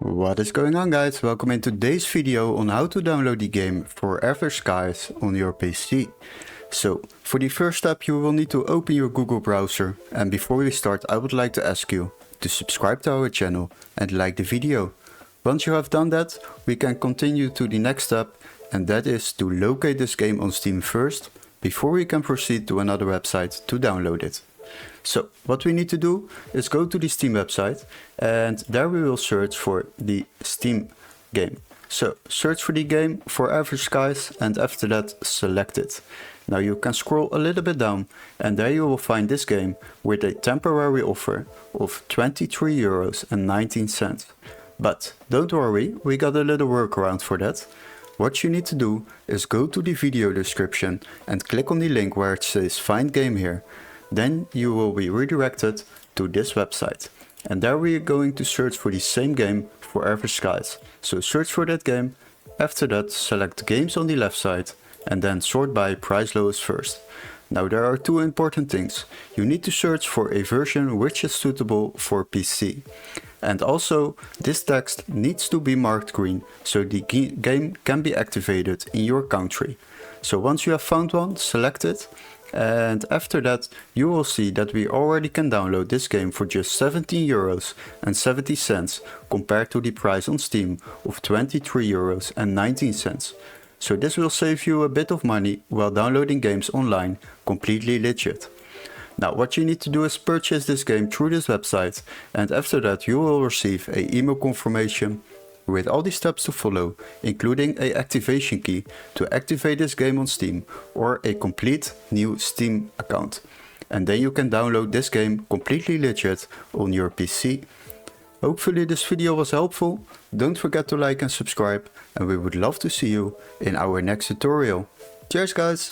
What is going on, guys? Welcome in today's video on how to download the game Forever Skies on your PC. So for the first step you will need to open your Google browser, and before we start I would like to ask you to subscribe to our channel and like the video. Once you have done that, we can continue to the next step, and that is to locate this game on Steam first before we can proceed to another website to download it. So what we need to do is go to the Steam website, and there we will search for the Steam game. So search for the game Forever Skies, and after that select it. Now you can scroll a little bit down, and there you will find this game with a temporary offer of €23.19. But don't worry, we got a little workaround for that. What you need to do is go to the video description and click on the link where it says find game here. Then you will be redirected to this website, and there we are going to search for the same game Forever Skies. So search for that game, after that select games on the left side and then sort by price lowest first. Now there are two important things. You need to search for a version which is suitable for PC. And also this text needs to be marked green so the game can be activated in your country. So once you have found one, select it. And after that you will see that we already can download this game for just €17.70 compared to the price on Steam of €23.19. So this will save you a bit of money while downloading games online completely legit. Now what you need to do is purchase this game through this website, and after that you will receive an email confirmation with all the steps to follow, including an activation key to activate this game on Steam or a complete new Steam account. And then you can download this game completely legit on your PC. Hopefully this video was helpful. Don't forget to like and subscribe, and we would love to see you in our next tutorial. Cheers guys!